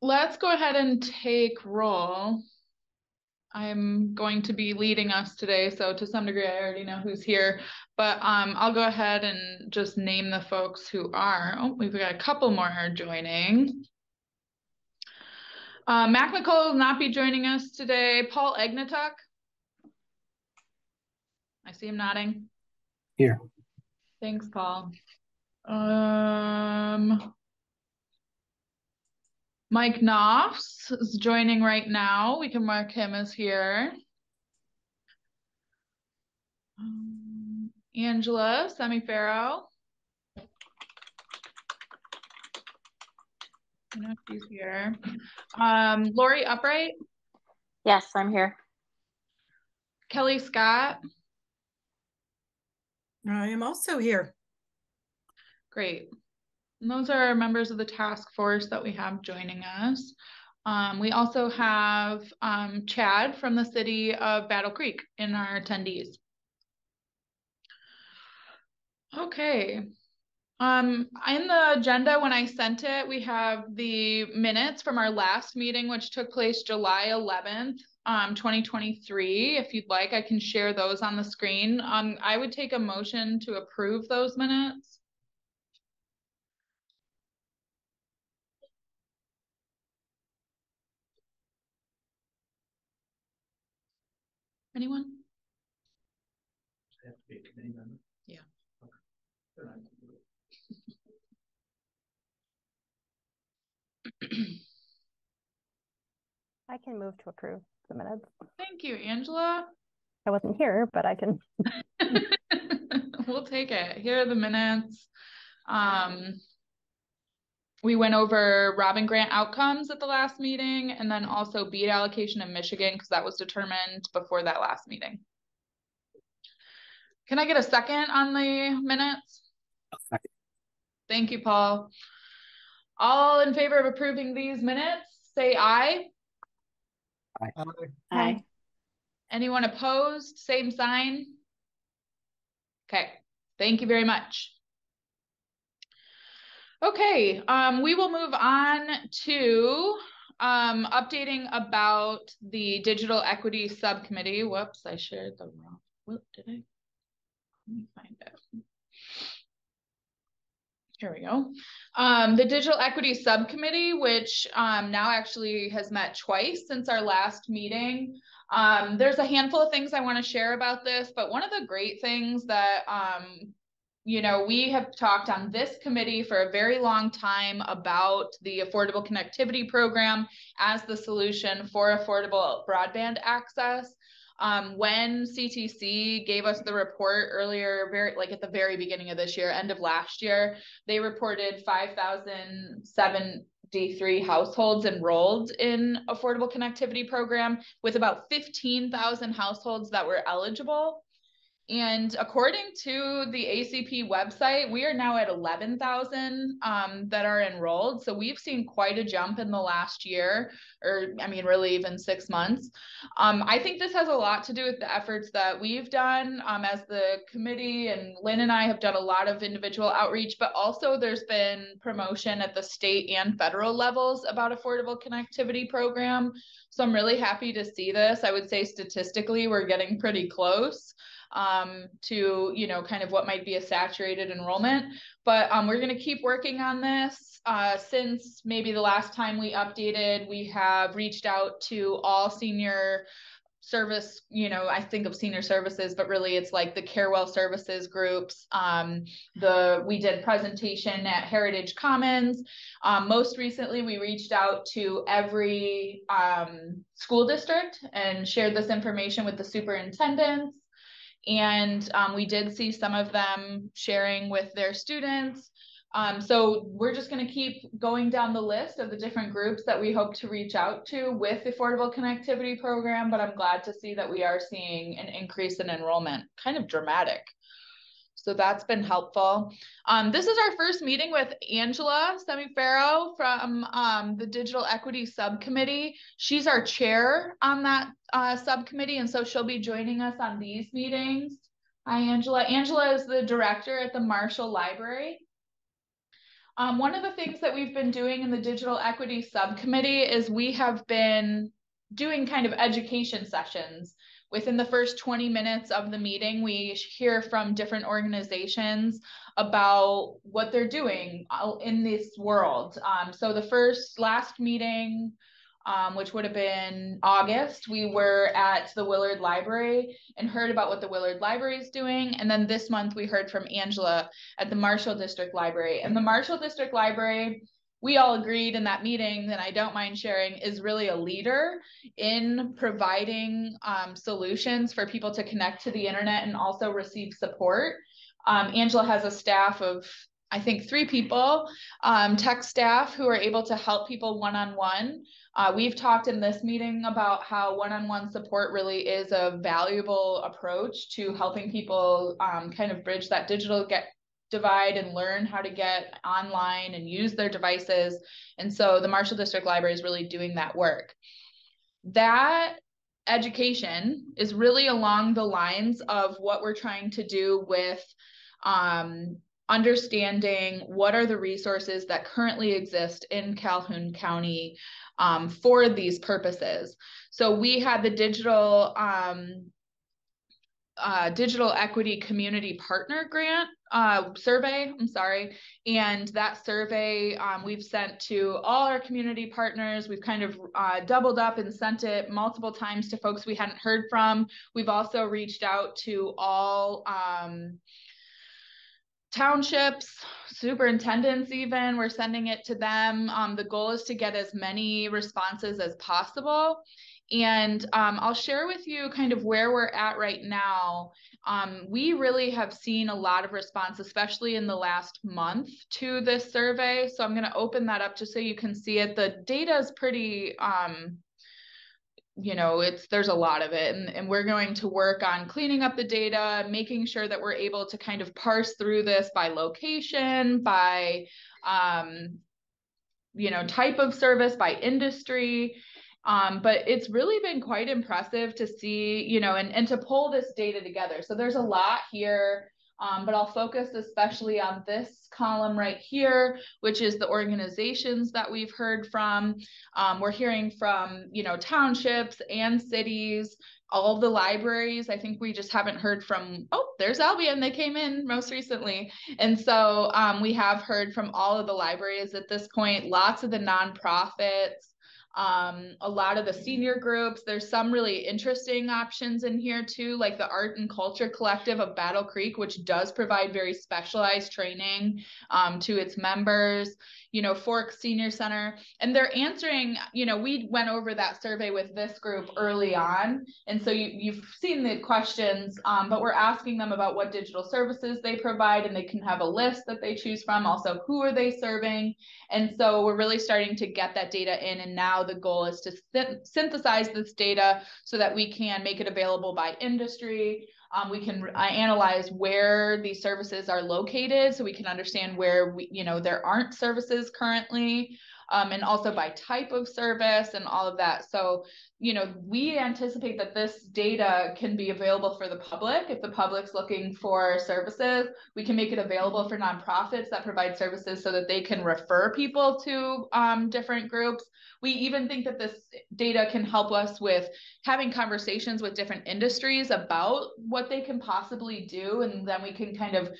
let's go ahead and take roll. I'm going to be leading us today, so to some degree I already know who's here, but I'll go ahead and just name the folks who are. Oh, we've got a couple more are joining. Mac McCullough will not be joining us today. Paul Egnatuk. I see him nodding. Here. Thanks, Paul. Mike Knopfs is joining right now. We can mark him as here. Angela Semifarrow. I know she's here. Lori Upright. Yes, I'm here. Kelly Scott. I am also here. Great. And those are members of the task force that we have joining us. We also have Chad from the city of Battle Creek in our attendees. Okay. In the agenda, when I sent it, we have the minutes from our last meeting, which took place July 11th, 2023. If you'd like, I can share those on the screen. I would take a motion to approve those minutes. Anyone? Have to be a committee member. Yeah. Okay. I can move to approve the minutes. Thank you, Angela. I wasn't here, but I can. We'll take it. Here are the minutes. We went over Robin Grant outcomes at the last meeting, and then also bead allocation in Michigan, because that was determined before that last meeting. Can I get a second on the minutes? Second. Thank you, Paul. All in favor of approving these minutes, say aye. Aye. Aye. Anyone opposed? Same sign. Okay, thank you very much. Okay, we will move on to updating about the Digital Equity Subcommittee. Whoops, I shared the wrong. Whoop, did I? Let me find it. Here we go. The Digital Equity Subcommittee, which now actually has met twice since our last meeting. There's a handful of things I want to share about this, but one of the great things that you know, we have talked on this committee for a very long time about the Affordable Connectivity Program as the solution for affordable broadband access. When CTC gave us the report earlier, at the very beginning of this year, end of last year, they reported 5,073 households enrolled in Affordable Connectivity Program, with about 15,000 households that were eligible. And according to the ACP website, we are now at 11,000 that are enrolled. So we've seen quite a jump in the last year, or I mean, really even 6 months. I think this has a lot to do with the efforts that we've done as the committee, and Lynn and I have done a lot of individual outreach, but also there's been promotion at the state and federal levels about Affordable Connectivity Program. So I'm really happy to see this. I would say statistically, we're getting pretty close to, you know, kind of what might be a saturated enrollment, but we're going to keep working on this. Since maybe the last time we updated, we have reached out to all senior service, you know, I think of senior services, but really it's like the Carewell services groups. We did presentation at Heritage Commons. Most recently, we reached out to every school district and shared this information with the superintendents. And we did see some of them sharing with their students. So we're just going to keep going down the list of the different groups that we hope to reach out to with the Affordable Connectivity Program, but I'm glad to see that we are seeing an increase in enrollment, kind of dramatic. So that's been helpful. This is our first meeting with Angela Semifarrow from the Digital Equity Subcommittee. She's our chair on that subcommittee, and so she'll be joining us on these meetings. Hi, Angela. Angela is the director at the Marshall Library. One of the things that we've been doing in the digital equity subcommittee is we have been doing kind of education sessions. Within the first 20 minutes of the meeting, we hear from different organizations about what they're doing in this world. So the last meeting, which would have been August, we were at the Willard Library and heard about what the Willard Library is doing. And then this month we heard from Angela at the Marshall District Library. And the Marshall District Library, we all agreed in that meeting, that I don't mind sharing, is really a leader in providing solutions for people to connect to the internet and also receive support. Angela has a staff of, I think, 3 people, tech staff, who are able to help people one-on-one. We've talked in this meeting about how one-on-one support really is a valuable approach to helping people kind of bridge that digital divide and learn how to get online and use their devices. And so the Marshall District Library is really doing that work. That education is really along the lines of what we're trying to do with understanding what are the resources that currently exist in Calhoun County for these purposes. So we had the digital equity community partner grant survey, and that survey we've sent to all our community partners. We've kind of doubled up and sent it multiple times to folks we hadn't heard from. We've also reached out to all townships, superintendents even, we're sending it to them. The goal is to get as many responses as possible. And I'll share with you kind of where we're at right now. We really have seen a lot of response, especially in the last month, to this survey. So I'm going to open that up just so you can see it. The data is pretty, there's a lot of it, and we're going to work on cleaning up the data, making sure that we're able to kind of parse through this by location, by, type of service, by industry. But it's really been quite impressive to see, and to pull this data together. So there's a lot here, but I'll focus especially on this column right here, which is the organizations that we've heard from. We're hearing from, townships and cities, all the libraries. I think we just haven't heard from, there's Albion, they came in most recently. And so we have heard from all of the libraries at this point, lots of the nonprofits, a lot of the senior groups. There's some really interesting options in here too, like the Art and Culture Collective of Battle Creek, which does provide very specialized training to its members, Fork Senior Center. And they're answering, we went over that survey with this group early on. And so you've seen the questions, but we're asking them about what digital services they provide, and they can have a list that they choose from. Also, who are they serving? And so we're really starting to get that data in, and now the goal is to synthesize this data so that we can make it available by industry. We can analyze where these services are located, so we can understand where there aren't services currently, and also by type of service and all of that. So, we anticipate that this data can be available for the public. If the public's looking for services, we can make it available for nonprofits that provide services so that they can refer people to different groups. We even think that this data can help us with having conversations with different industries about what they can possibly do, and then we can kind of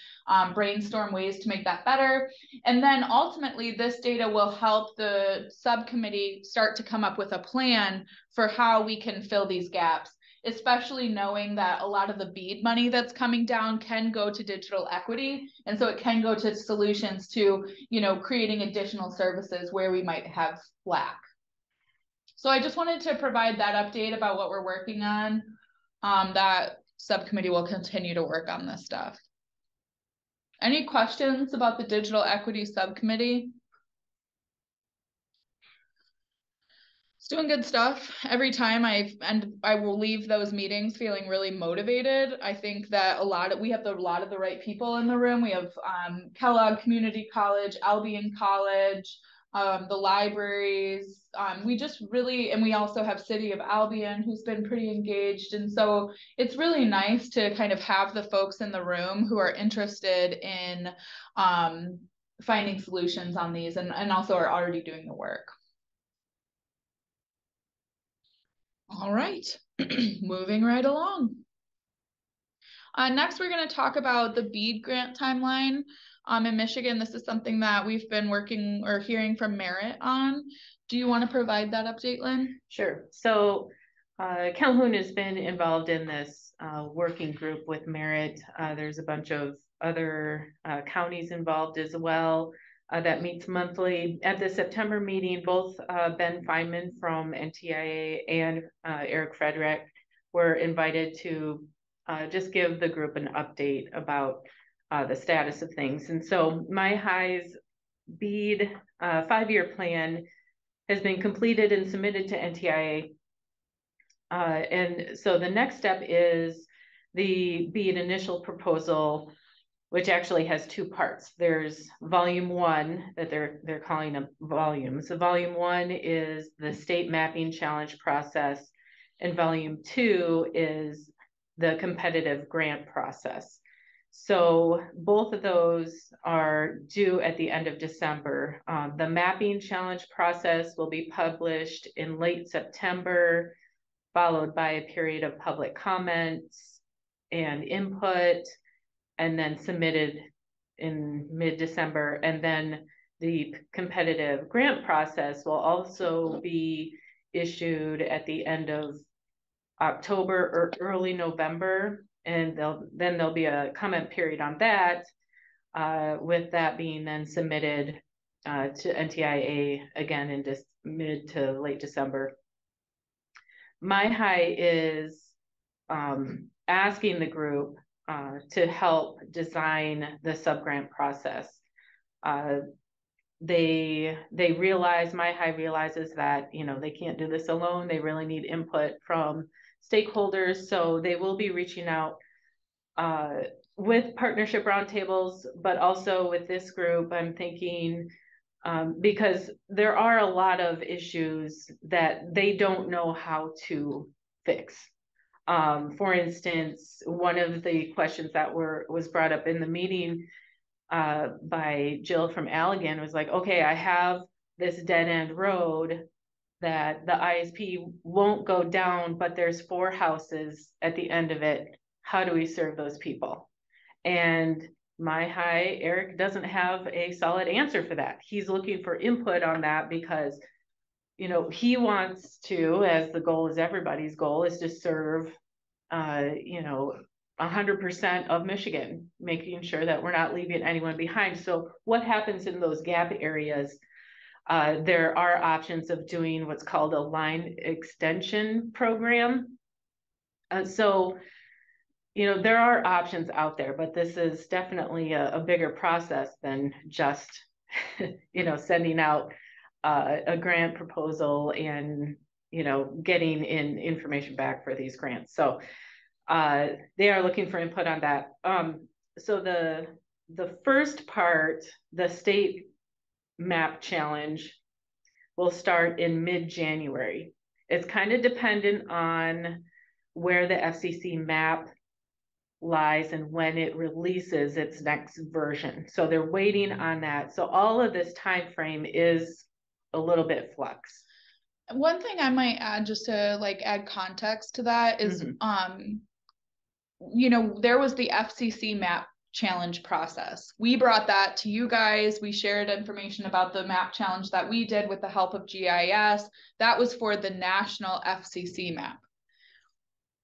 brainstorm ways to make that better. And then ultimately, this data will help the subcommittee start to come up with a plan for how we can fill these gaps, especially knowing that a lot of the BEAD money that's coming down can go to digital equity. And so it can go to solutions to, creating additional services where we might have lack. So I just wanted to provide that update about what we're working on. That subcommittee will continue to work on this stuff. Any questions about the digital equity subcommittee? It's doing good stuff. Every time I will leave those meetings feeling really motivated. I think that we have a lot of the right people in the room. We have Kellogg Community College, Albion College, the libraries. We also have City of Albion, who's been pretty engaged. And so it's really nice to kind of have the folks in the room who are interested in finding solutions on these and also are already doing the work. All right, moving right along. Next, we're going to talk about the BEAD grant timeline. In Michigan, this is something that we've been working or hearing from Merit on. Do you want to provide that update, Lynn? Sure. So Calhoun has been involved in this working group with Merit. There's a bunch of other counties involved as well that meets monthly. At the September meeting, both Ben Feynman from NTIA and Eric Frederick were invited to just give the group an update about the status of things. And so My High's BEAD 5-year plan has been completed and submitted to NTIA. And so the next step is the BEAD initial proposal, which actually has 2 parts. There's volume 1 that they're calling a volume. So volume 1 is the state mapping challenge process, and volume 2 is the competitive grant process. So both of those are due at the end of December. The mapping challenge process will be published in late September, followed by a period of public comments and input, and then submitted in mid-December. And then the competitive grant process will also be issued at the end of October or early November. And then there'll be a comment period on that, with that being then submitted to NTIA again in mid to late December. My High is asking the group to help design the subgrant process. They realize, My High realizes that, they can't do this alone. They really need input from stakeholders. So they will be reaching out with partnership roundtables, but also with this group. I'm thinking, because there are a lot of issues that they don't know how to fix. For instance, one of the questions that was brought up in the meeting by Jill from Allegan was like, okay, I have this dead end road that the ISP won't go down, but there's 4 houses at the end of it. How do we serve those people? And My High, Eric, doesn't have a solid answer for that. He's looking for input on that because, he wants to, as the goal is everybody's goal, is to serve, 100% of Michigan, making sure that we're not leaving anyone behind. So what happens in those gap areas? There are options of doing what's called a line extension program. So there are options out there, but this is definitely a bigger process than just, sending out a grant proposal and, getting in information back for these grants. So they are looking for input on that. So the first part, the state map challenge, will start in mid-January. It's kind of dependent on where the FCC map lies and when it releases its next version. So they're waiting on that. So all of this time frame is a little bit flux. One thing I might add, just to add context to that, is there was the FCC map challenge process. We brought that to you guys. We shared information about the map challenge that we did with the help of GIS. That was for the national FCC map.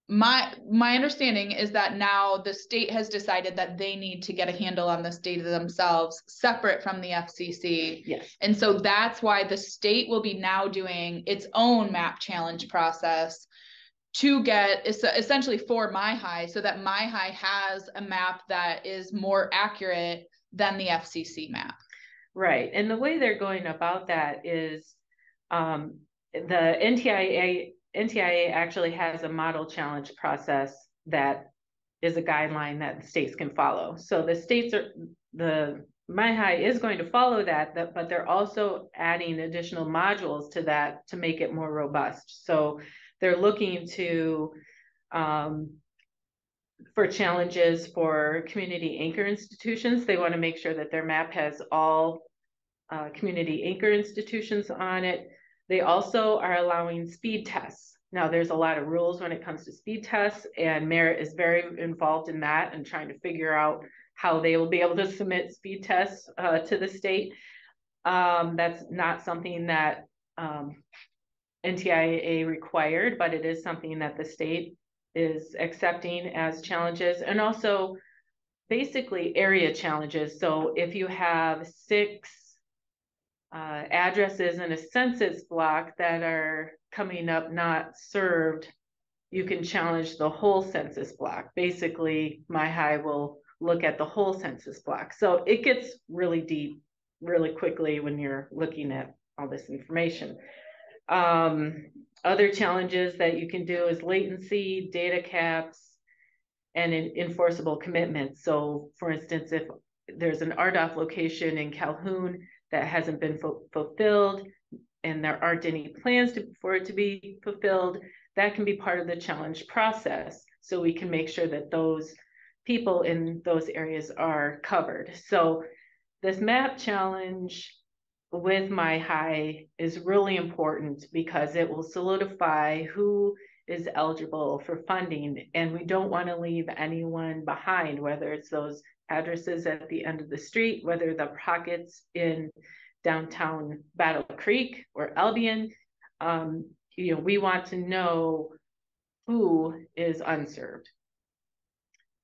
My understanding is that now the state has decided that they need to get a handle on this data themselves, separate from the FCC. Yes. And so that's why the state will be now doing its own map challenge process to get essentially for My High, so that My High has a map that is more accurate than the FCC map. Right. And the way they're going about that is the NTIA actually has a model challenge process that is a guideline that the states can follow. So the states My High is going to follow that, but they're also adding additional modules to that to make it more robust. So they're looking to for challenges for community anchor institutions. They want to make sure that their map has all community anchor institutions on it. They also are allowing speed tests. Now, there's a lot of rules when it comes to speed tests, and Merit is very involved in that and trying to figure out how they will be able to submit speed tests to the state. That's not something that NTIA required, but it is something that the state is accepting as challenges, and also basically area challenges. So if you have 6 addresses in a census block that are coming up not served, you can challenge the whole census block. Basically, MyHigh will look at the whole census block. So it gets really deep really quickly when you're looking at all this information. Other challenges that you can do is latency, data caps, and enforceable commitments. So for instance, if there's an RDOF location in Calhoun that hasn't been fulfilled and there aren't any plans for it to be fulfilled, that can be part of the challenge process. So we can make sure that those people in those areas are covered. So this map challenge with MyHigh is really important because it will solidify who is eligible for funding, and we don't want to leave anyone behind, whether it's those addresses at the end of the street, whether the pockets in downtown Battle Creek or Albion. You know, we want to know who is unserved,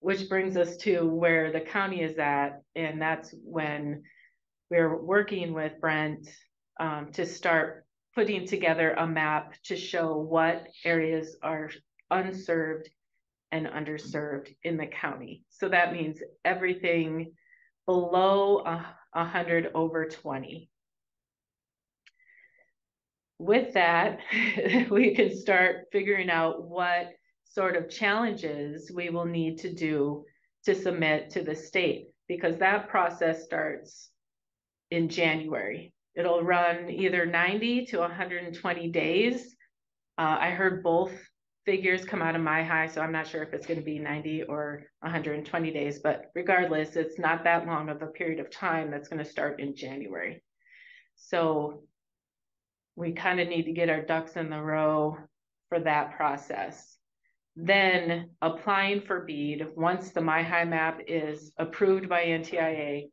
which brings us to where the county is at, and that's when we're working with Brent to start putting together a map to show what areas are unserved and underserved in the county. So that means everything below 100 over 20. With that, we can start figuring out what sort of challenges we will need to do to submit to the state, because that process starts in January. It'll run either 90 to 120 days. I heard both figures come out of MyHigh, so I'm not sure if it's going to be 90 or 120 days, but regardless, it's not that long of a period of time. That's going to start in January. So we kind of need to get our ducks in the row for that process. Then applying for BEAD, once the MyHigh map is approved by NTIA,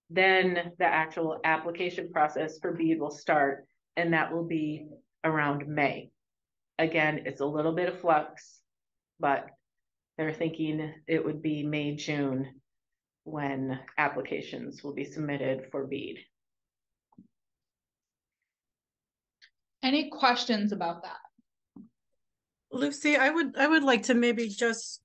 then the actual application process for BEAD will start, and that will be around May. Again, it's a little bit of flux, but they're thinking it would be May, June when applications will be submitted for BEAD. Any questions about that? Lucy, I would like to maybe just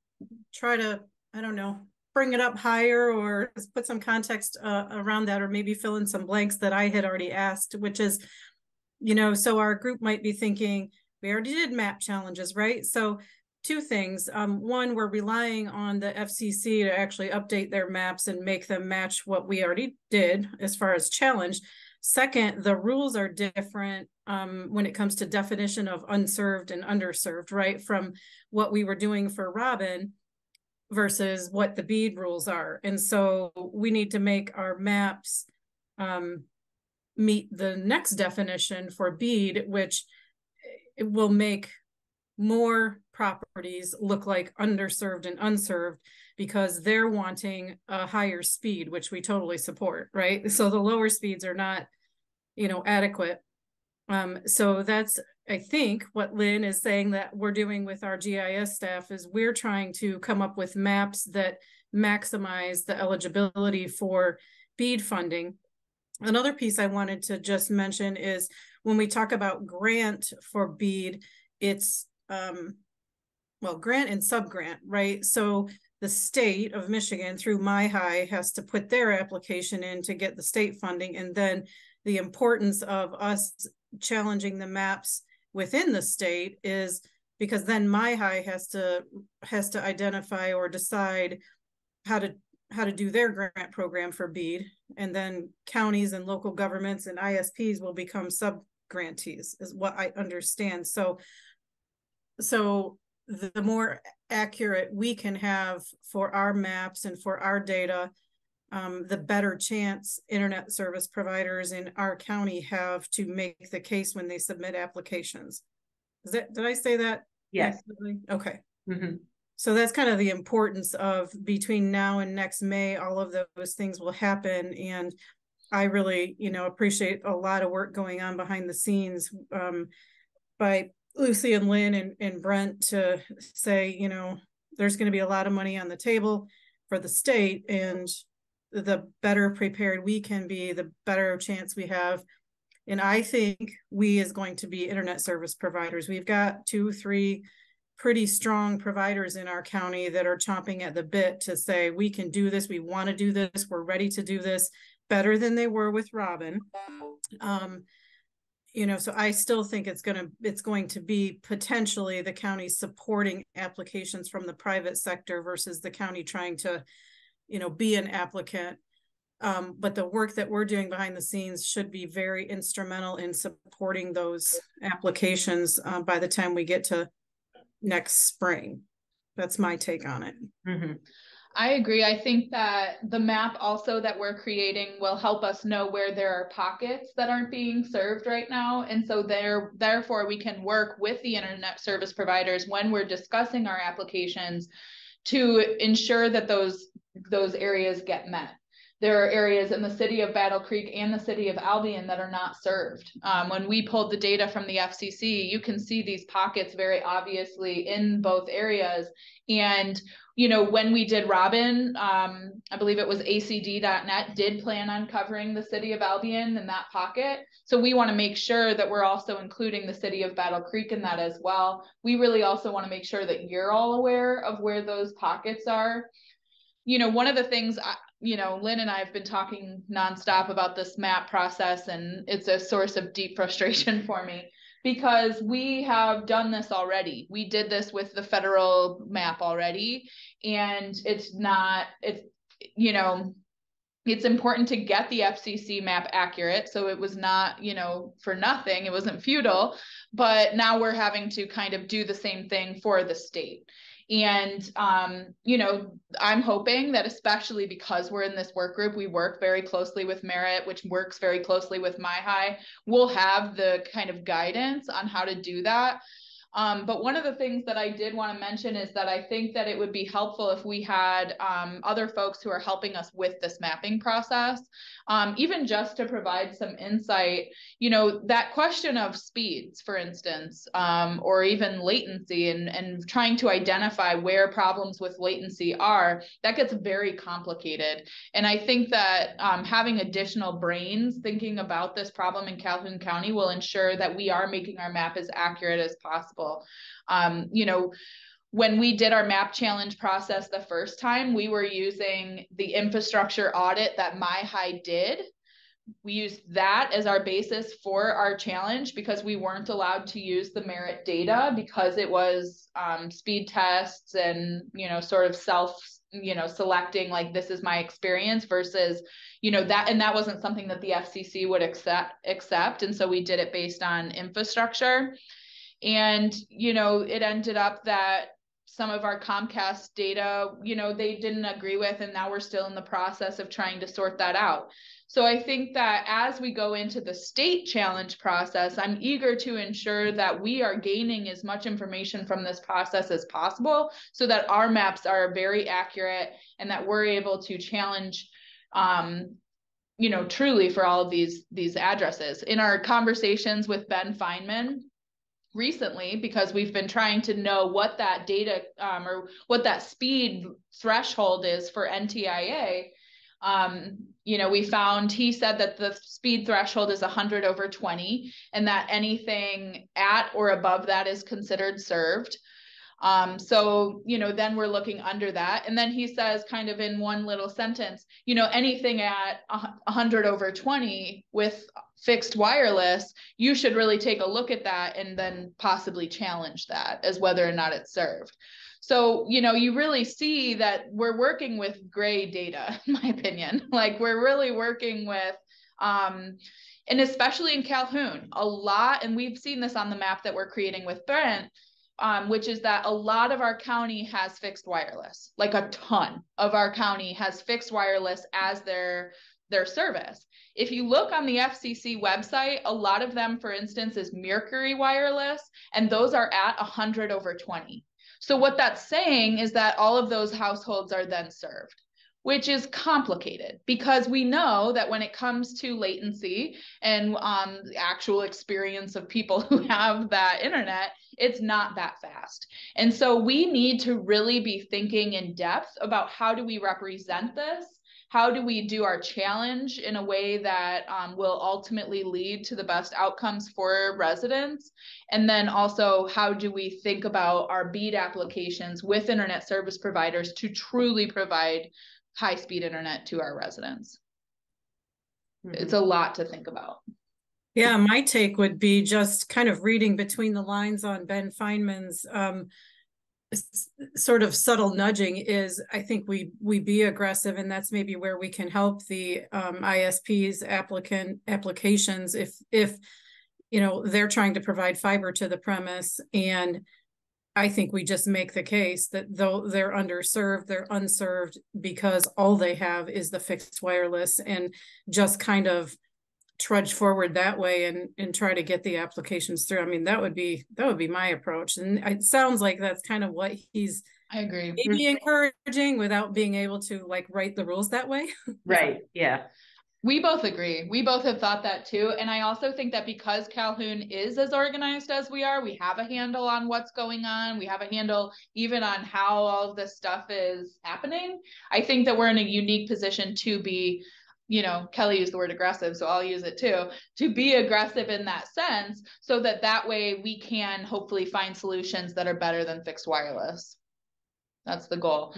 try to, I don't know, bring it up higher or put some context around that, or maybe fill in some blanks that I had already asked, which is, you know, so our group might be thinking, we already did map challenges, right? So 2 things. One, we're relying on the FCC to actually update their maps and make them match what we already did as far as challenge. Second, the rules are different when it comes to definition of unserved and underserved, right? From what we were doing for Robin versus what the BEAD rules are. And so we need to make our maps meet the next definition for BEAD, which it will make more properties look like underserved and unserved because they're wanting a higher speed, which we totally support, right? So the lower speeds are not, you know, adequate. So that's, I think, what Lynn is saying that we're doing with our GIS staff is we're trying to come up with maps that maximize the eligibility for BEAD funding. Another piece I wanted to just mention is when we talk about grant for BEAD, it's well, grant and subgrant, right? So the state of Michigan through MyHigh has to put their application in to get the state funding, and then the importance of us challenging the maps within the state is because then MyHigh has to identify or decide how to do their grant program for BEAD, and then counties and local governments and ISPs will become sub-grantees, is what I understand. So the more accurate we can have for our maps and for our data, the better chance internet service providers in our county have to make the case when they submit applications. Did I say that? Yes. accurately? Okay. Mm-hmm. So that's kind of the importance of between now and next May, all of those things will happen. And I really, appreciate a lot of work going on behind the scenes by Lucy and Lynn and Brent to say, there's going to be a lot of money on the table for the state, and the better prepared we can be, the better chance we have. And I think we is going to be internet service providers. We've got 2-3 pretty strong providers in our county that are chomping at the bit to say, we can do this, we want to do this, we're ready to do this, better than they were with Robin. So I still think it's going to be potentially the county supporting applications from the private sector versus the county trying to, be an applicant. But the work that we're doing behind the scenes should be very instrumental in supporting those applications by the time we get to next spring. That's my take on it. Mm-hmm. I agree. I think that the map also that we're creating will help us know where there are pockets that aren't being served right now. And so therefore we can work with the internet service providers when we're discussing our applications to ensure that those areas get met. There are areas in the city of Battle Creek and the city of Albion that are not served. When we pulled the data from the FCC, you can see these pockets very obviously in both areas. And, when we did Robin, I believe it was acd.net did plan on covering the city of Albion in that pocket. So we want to make sure that we're also including the city of Battle Creek in that as well. We really also want to make sure that you're all aware of where those pockets are. One of the things, Lynn and I have been talking nonstop about this map process, and it's a source of deep frustration for me because we have done this already. We did this with the federal map already, and it's important to get the FCC map accurate. So it was not, for nothing, it wasn't futile, but now we're having to kind of do the same thing for the state. And, I'm hoping that especially because we're in this work group, we work very closely with Merit, which works very closely with MyHigh. We'll have the kind of guidance on how to do that. But one of the things that I did want to mention is that I think that it would be helpful if we had other folks who are helping us with this mapping process, even just to provide some insight, that question of speeds, for instance, or even latency and trying to identify where problems with latency are, that gets very complicated. And I think that having additional brains thinking about this problem in Calhoun County will ensure that we are making our map as accurate as possible. When we did our map challenge process the first time, we were using the infrastructure audit that MyHigh did. We used that as our basis for our challenge because we weren't allowed to use the Merit data because it was speed tests and, sort of selecting like, this is my experience versus, that wasn't something that the FCC would accept. And so we did it based on infrastructure. And, it ended up that some of our Comcast data, they didn't agree with, and now we're still in the process of trying to sort that out. So I think that as we go into the state challenge process, I'm eager to ensure that we are gaining as much information from this process as possible so that our maps are very accurate and that we're able to challenge truly for all of these addresses. In our conversations with Ben Feynman recently, because we've been trying to know what that data or what that speed threshold is for NTIA, we found, he said that the speed threshold is 100 over 20 and that anything at or above that is considered served. So, then we're looking under that. And then he says kind of in one little sentence, anything at 100 over 20 with fixed wireless, you should really take a look at that and then possibly challenge that as whether or not it's served. So, you really see that we're working with gray data, in my opinion. Like we're really working with, and especially in Calhoun, a lot, and we've seen this on the map that we're creating with Brent, which is that a lot of our county has fixed wireless. Like a ton of our county has fixed wireless as their service. If you look on the FCC website, a lot of them, for instance, is Mercury Wireless, and those are at 100/20. So what that's saying is that all of those households are then served, which is complicated because we know that when it comes to latency and the actual experience of people who have that internet, it's not that fast. And so we need to really be thinking in depth about how do we represent this? How do we do our challenge in a way that will ultimately lead to the best outcomes for residents? And then also, how do we think about our BEAD applications with internet service providers to truly provide high-speed internet to our residents? It's a lot to think about. Yeah, my take would be just kind of reading between the lines on Ben Feynman's sort of subtle nudging is, I think we be aggressive, and that's maybe where we can help the ISPs applications if you know they're trying to provide fiber to the premise. And I think we just make the case that though they're underserved, they're unserved because all they have is the fixed wireless, and just kind of trudge forward that way and try to get the applications through. I mean, that would be my approach. And it sounds like that's kind of what he's I agree. maybe encouraging without being able to like write the rules that way. Right. Yeah. We both agree. We both have thought that too. And I also think that because Calhoun is as organized as we are, we have a handle on what's going on. We have a handle even on how all of this stuff is happening. I think that we're in a unique position to be, you know, Kelly used the word aggressive, so I'll use it too, to be aggressive in that sense, so that way we can hopefully find solutions that are better than fixed wireless. That's the goal.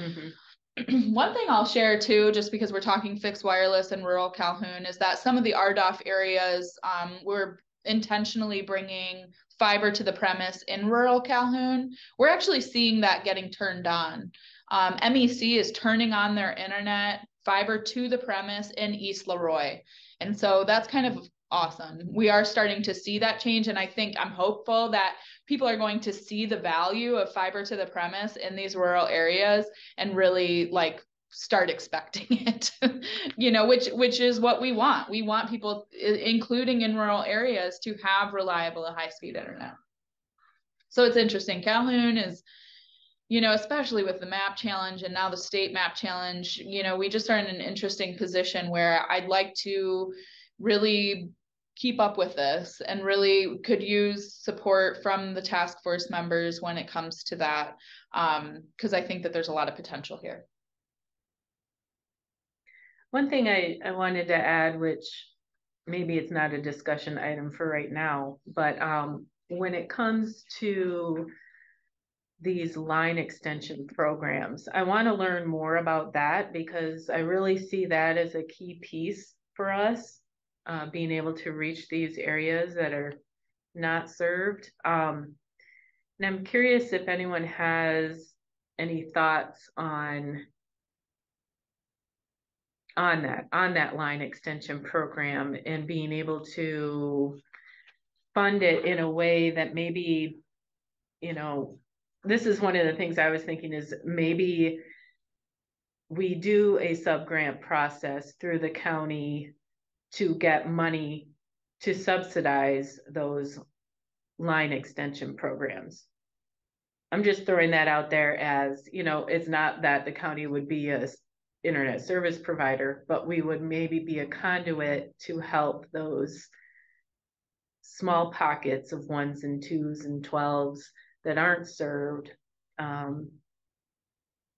One thing I'll share too, just because we're talking fixed wireless in rural Calhoun, is that some of the RDOF areas, we're intentionally bringing fiber to the premise in rural Calhoun. We're actually seeing that getting turned on. MEC is turning on their internet fiber to the premise in East Leroy. And so that's kind of awesome. We are starting to see that change. And I'm hopeful that people are going to see the value of fiber to the premise in these rural areas and really like start expecting it, you know, which is what we want. We want people, including in rural areas, to have reliable and high-speed internet. So it's interesting. Calhoun is, you know, especially with the map challenge and now the state map challenge, you know, we just are in an interesting position where I'd like to really keep up with this and really could use support from the task force members when it comes to that, because I think that there's a lot of potential here. One thing I wanted to add, which maybe it's not a discussion item for right now, but when it comes to these line extension programs, I want to learn more about that because I really see that as a key piece for us, being able to reach these areas that are not served. And I'm curious if anyone has any thoughts on that line extension program and being able to fund it in a way that maybe, you know, this is one of the things I was thinking is maybe we do a sub-grant process through the county to get money to subsidize those line extension programs. I'm just throwing that out there as, you know, it's not that the county would be a internet service provider, but we would maybe be a conduit to help those small pockets of 1s and 2s and 12s that aren't served,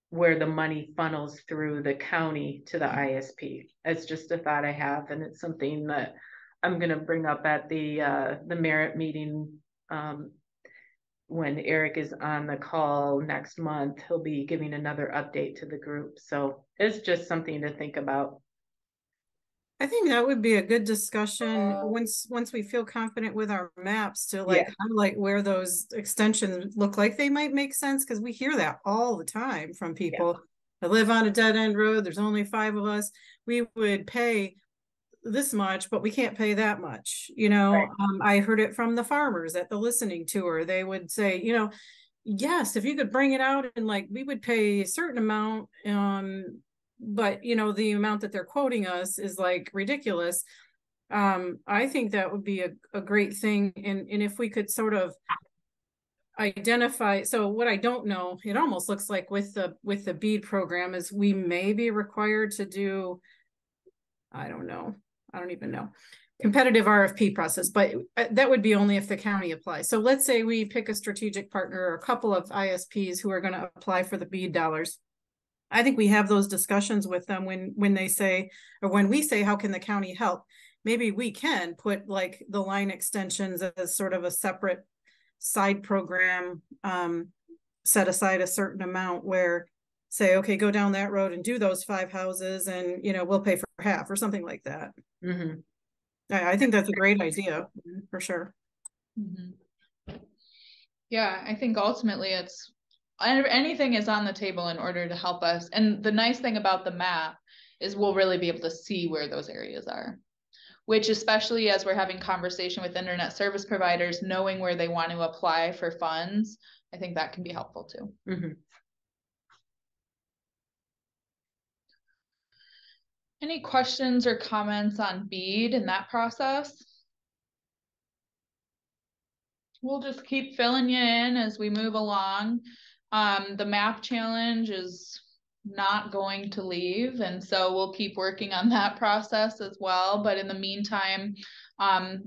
where the money funnels through the county to the ISP. It's just a thought I have, and it's something that I'm going to bring up at the merit meeting. When Eric is on the call next month, he'll be giving another update to the group. So it's just something to think about. I think that would be a good discussion once we feel confident with our maps to like highlight where those extensions look like they might make sense, because we hear that all the time from people. I live on a dead end road. There's only 5 of us. We would pay this much, but we can't pay that much. You know, I heard it from the farmers at the listening tour. They would say, you know, yes, if you could bring it out and like, we would pay a certain amount, but you know, the amount that they're quoting us is like ridiculous. I think that would be a great thing. And if we could sort of identify, so what I don't know, it almost looks like with the BEAD program is we may be required to do, I don't know, I don't even know, competitive RFP process, but that would be only if the county applies. So let's say we pick a strategic partner or a couple of ISPs who are going to apply for the BEAD dollars. I think we have those discussions with them when they say, or when we say, how can the county help? Maybe we can put like the line extensions as sort of a separate side program, set aside a certain amount where say, okay, go down that road and do those 5 houses and, you know, we'll pay for half or something like that. Mhm. I think that's a great idea for sure. Mm-hmm. Yeah, I think ultimately it's anything is on the table in order to help us. And the nice thing about the map is we'll really be able to see where those areas are, which especially as we're having conversation with internet service providers, knowing where they want to apply for funds, I think that can be helpful too. Mm-hmm. Any questions or comments on BEAD in that process? We'll just keep filling you in as we move along. The map challenge is not going to leave, and so we'll keep working on that process as well. But in the meantime,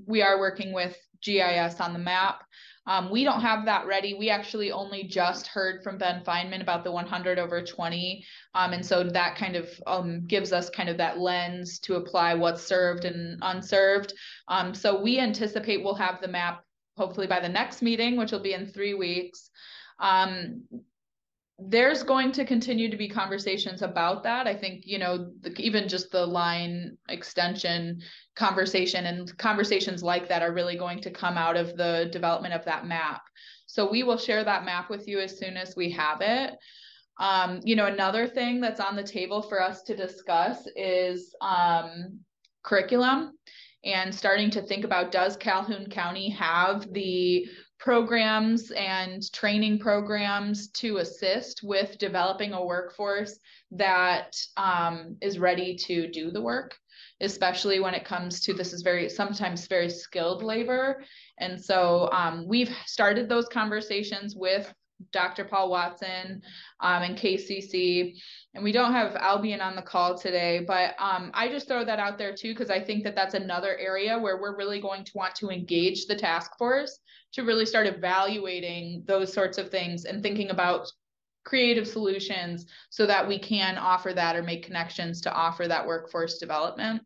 we are working with GIS on the map. We don't have that ready. We actually only just heard from Ben Feynman about the 100/20. And so that kind of gives us kind of that lens to apply what's served and unserved. So we anticipate we'll have the map hopefully by the next meeting, which will be in 3 weeks. There's going to continue to be conversations about that. I think, you know, even just the line extension conversation and conversations like that are really going to come out of the development of that map. So we will share that map with you as soon as we have it. You know, another thing that's on the table for us to discuss is curriculum and starting to think about, does Calhoun County have the programs and training programs to assist with developing a workforce that is ready to do the work, especially when it comes to, this is sometimes very skilled labor. And so we've started those conversations with Dr. Paul Watson and KCC, and we don't have Albion on the call today, but I just throw that out there too, because I think that that's another area where we're really going to want to engage the task force to really start evaluating those sorts of things and thinking about creative solutions so that we can offer that or make connections to offer that workforce development.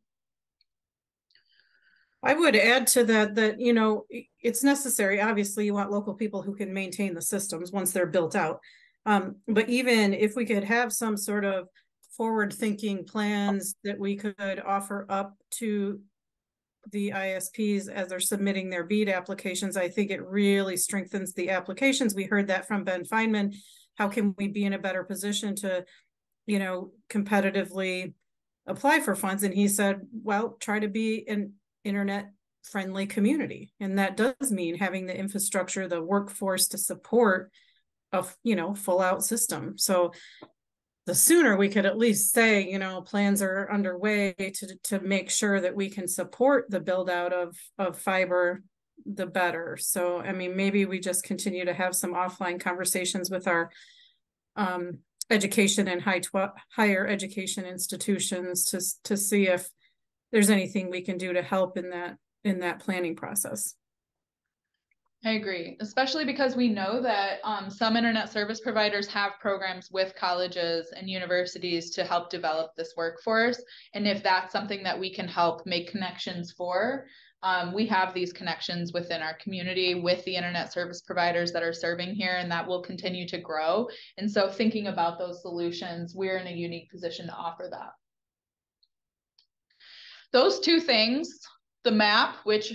I would add to that, you know, it's necessary. Obviously, you want local people who can maintain the systems once they're built out. But even if we could have some sort of forward-thinking plans that we could offer up to the ISPs as they're submitting their BEAD applications, I think it really strengthens the applications. We heard that from Ben Feynman. How can we be in a better position to, you know, competitively apply for funds? And he said, well, try to be an internet friendly community. And that does mean having the infrastructure, the workforce to support a, you know, full out system. So the sooner we could at least say, you know, plans are underway to make sure that we can support the build out of fiber, the better. So, I mean, maybe we just continue to have some offline conversations with our education and higher education institutions to see if there's anything we can do to help in that planning process. I agree, especially because we know that some internet service providers have programs with colleges and universities to help develop this workforce. And if that's something that we can help make connections for, we have these connections within our community with the internet service providers that are serving here, and that will continue to grow. And so thinking about those solutions, we're in a unique position to offer that. Those two things, the map, which,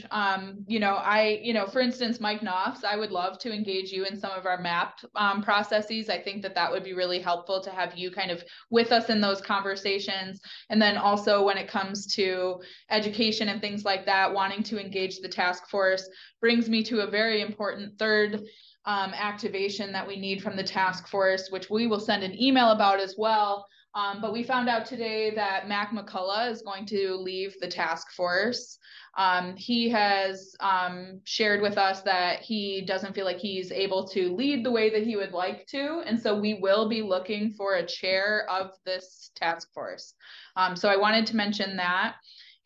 you know, for instance, Mike Knopfs, I would love to engage you in some of our map processes. I think that that would be really helpful to have you kind of with us in those conversations. And then also when it comes to education and things like that, wanting to engage the task force brings me to a very important third activation that we need from the task force, which we will send an email about as well. But we found out today that Mac McCullough is going to leave the task force. He has shared with us that he doesn't feel like he's able to lead the way that he would like to. And so we will be looking for a chair of this task force. So I wanted to mention that.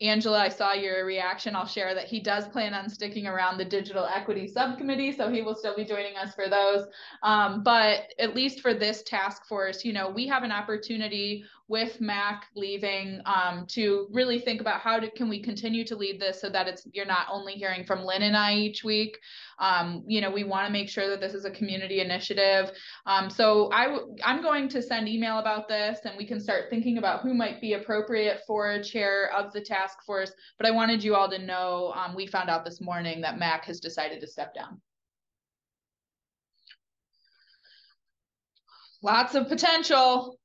Angela, I saw your reaction. I'll share that he does plan on sticking around the digital equity subcommittee, so he will still be joining us for those. But at least for this task force, you know, we have an opportunity with Mac leaving to really think about how can we continue to lead this so that you're not only hearing from Lynn and I each week. You know, we want to make sure that this is a community initiative. So I'm going to send email about this, and we can start thinking about who might be appropriate for a chair of the task force. But I wanted you all to know, we found out this morning that Mac has decided to step down. Lots of potential.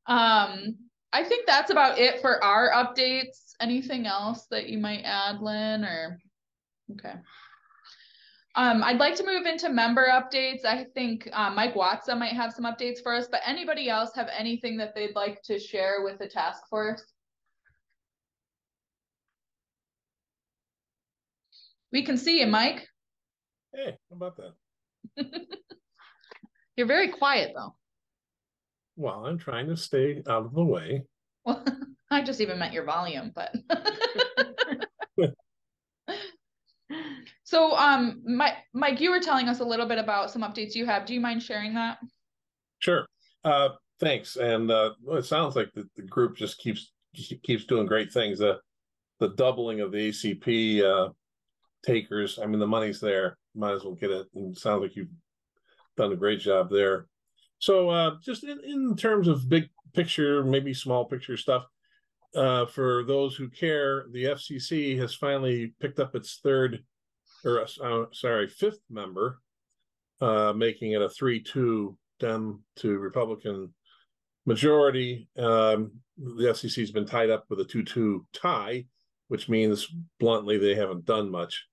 I think that's about it for our updates. Anything else that you might add, Lynn, or? Okay. I'd like to move into member updates. I think Mike Watson might have some updates for us, but anybody else have anything that they'd like to share with the task force? We can see you, Mike. Hey, how about that? You're very quiet, though. Well, I'm trying to stay out of the way. Well, I just even meant your volume, but. So, Mike, you were telling us a little bit about some updates you have. Do you mind sharing that? Sure. Thanks. And well, it sounds like the group just keeps doing great things. The doubling of the ACP takers. I mean, the money's there. Might as well get it. And it sounds like you've done a great job there. So, just in terms of big picture, maybe small picture stuff, for those who care, the FCC has finally picked up its fifth member, making it a 3-2 Dem to Republican majority. The FCC has been tied up with a 2-2 tie, which means bluntly they haven't done much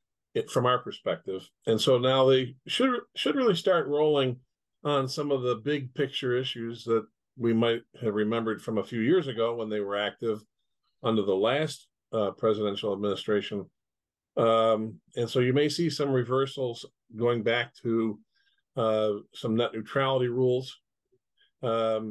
from our perspective. And so now they should really start rolling on some of the big picture issues that we might have remembered from a few years ago when they were active under the last presidential administration. And so you may see some reversals going back to some net neutrality rules. For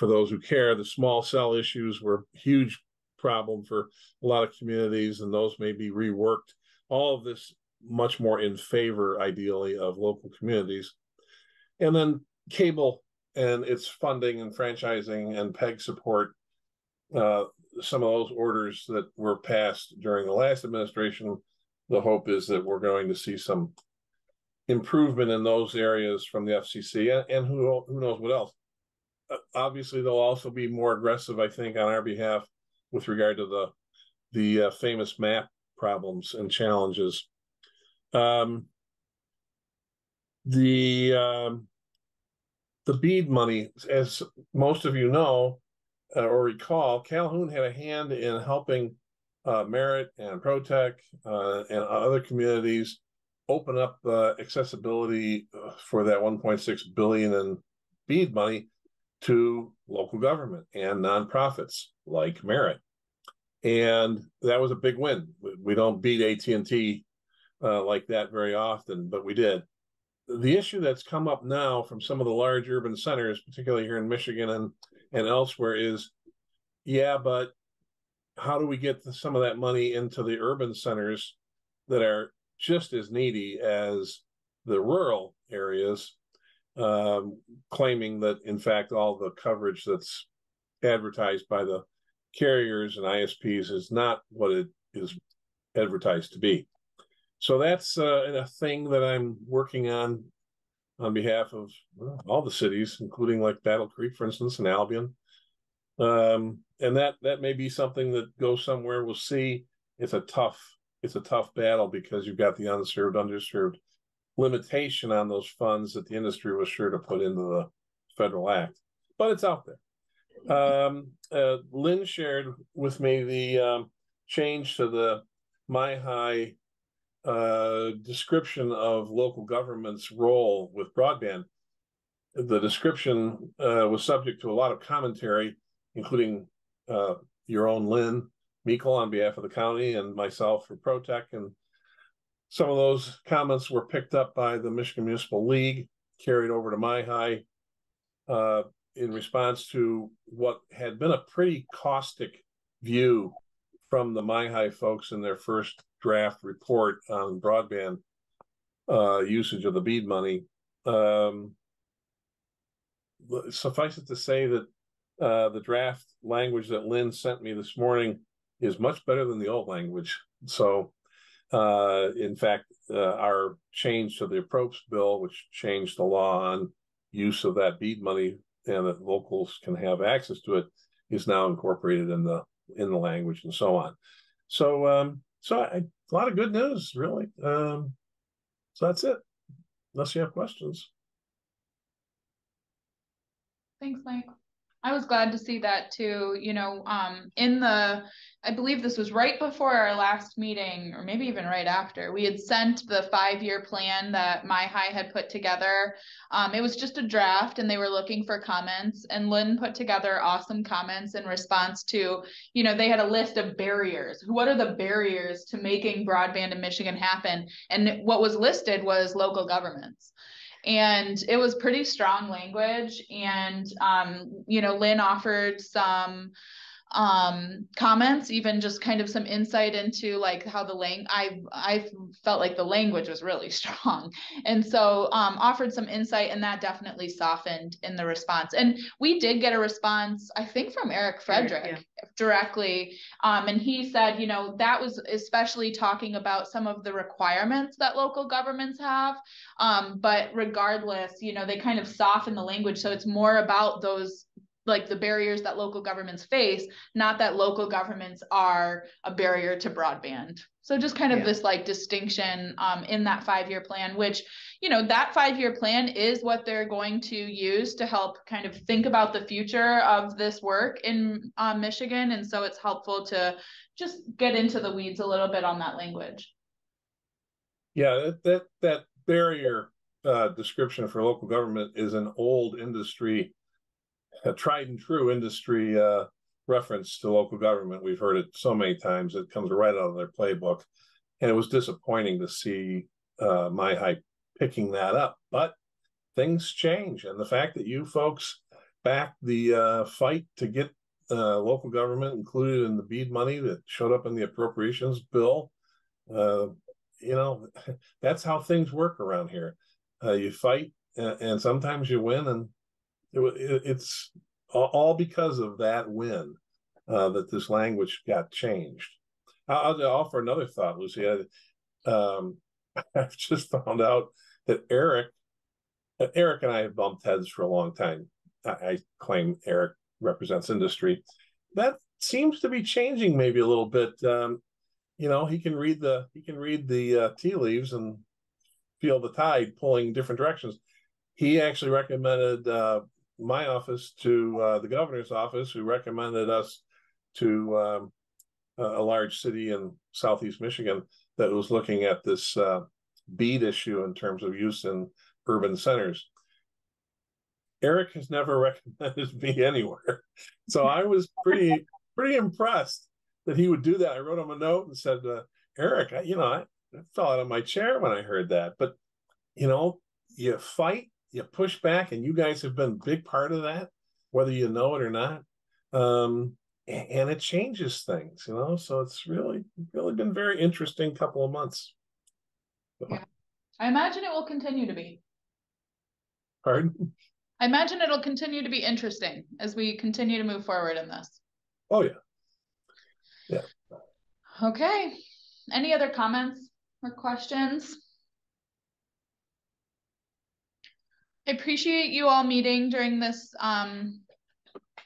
those who care, the small cell issues were a huge problem for a lot of communities, and those may be reworked. All of this much more in favor, ideally, of local communities. And then cable and its funding and franchising and PEG support, some of those orders that were passed during the last administration, the hope is that we're going to see some improvement in those areas from the FCC, and who knows what else. Obviously, they'll also be more aggressive, I think, on our behalf with regard to the famous map problems and challenges. The BEAD money, as most of you know or recall, Calhoun had a hand in helping Merit and ProTech and other communities open up accessibility for that $1.6 billion in BEAD money to local government and nonprofits like Merit. And that was a big win. We don't beat AT&T like that very often, but we did. The issue that's come up now from some of the large urban centers, particularly here in Michigan and elsewhere, is, yeah, but how do we get some of that money into the urban centers that are just as needy as the rural areas, claiming that, in fact, all the coverage that's advertised by the carriers and ISPs is not what it is advertised to be. So that's a thing that I'm working on behalf of all the cities, including like Battle Creek, for instance, and Albion. And that may be something that goes somewhere. We'll see. It's a tough battle because you've got the unserved, underserved limitation on those funds that the industry was sure to put into the federal act, but it's out there. Lynn shared with me the change to the MyHigh description of local government's role with broadband. The description was subject to a lot of commentary, including your own Lynn Meikle on behalf of the county and myself for ProTech. And some of those comments were picked up by the Michigan Municipal League, carried over to MyHigh in response to what had been a pretty caustic view from the MyHigh folks in their first draft report on broadband usage of the BEAD money. Suffice it to say that the draft language that Lynn sent me this morning is much better than the old language. So, in fact, our change to the approach bill, which changed the law on use of that BEAD money and that locals can have access to it, is now incorporated in the language and so on. So, a lot of good news, really. So that's it. Unless you have questions. Thanks, Mike. I was glad to see that too. You know, I believe this was right before our last meeting, or maybe even right after, we had sent the 5-year plan that MyHigh had put together. It was just a draft and they were looking for comments, and Lynn put together awesome comments in response to, you know, they had a list of barriers. What are the barriers to making broadband in Michigan happen? And what was listed was local governments. And it was pretty strong language. And, you know, Lynn offered some comments, even just kind of some insight into like how I felt like the language was really strong. And so offered some insight, and that definitely softened in the response. And we did get a response, I think, from Eric Frederick directly. And he said, you know, that was especially talking about some of the requirements that local governments have. But regardless, you know, they kind of soften the language. So it's more about those, like the barriers that local governments face, not that local governments are a barrier to broadband. So just kind of this like distinction in that 5-year plan, which, you know, that 5-year plan is what they're going to use to help kind of think about the future of this work in Michigan. And so it's helpful to just get into the weeds a little bit on that language. Yeah, that barrier description for local government is an old industry, a tried and true industry reference to local government. We've heard it so many times. It comes right out of their playbook. And it was disappointing to see MyHigh picking that up. But things change. And the fact that you folks backed the fight to get local government included in the BEAD money that showed up in the appropriations bill, you know, that's how things work around here. You fight and sometimes you win, and it's all because of that win that this language got changed. I'll offer another thought, Lucy. I've just found out that Eric and I have bumped heads for a long time. I claim Eric represents industry. That seems to be changing maybe a little bit. You know, he can read the tea leaves and feel the tide pulling different directions. He actually recommended my office to the governor's office, who recommended us to a large city in Southeast Michigan that was looking at this BEAD issue in terms of use in urban centers. Eric has never recommended me anywhere. So I was pretty impressed that he would do that. I wrote him a note and said, Eric, I fell out of my chair when I heard that. But, you know, you fight, you push back, and you guys have been a big part of that, whether you know it or not. And it changes things, you know, so it's really been very interesting couple of months. Yeah. I imagine it will continue to be. Pardon? I imagine it'll continue to be interesting as we continue to move forward in this. Oh, yeah. Yeah. Okay. Any other comments or questions? I appreciate you all meeting during this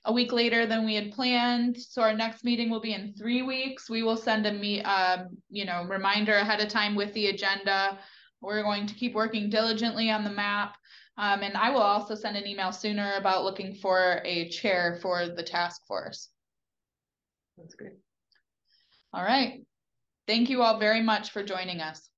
a week later than we had planned. So our next meeting will be in 3 weeks. We will send a reminder ahead of time with the agenda. We're going to keep working diligently on the map. And I will also send an email sooner about looking for a chair for the task force. That's great. All right. Thank you all very much for joining us.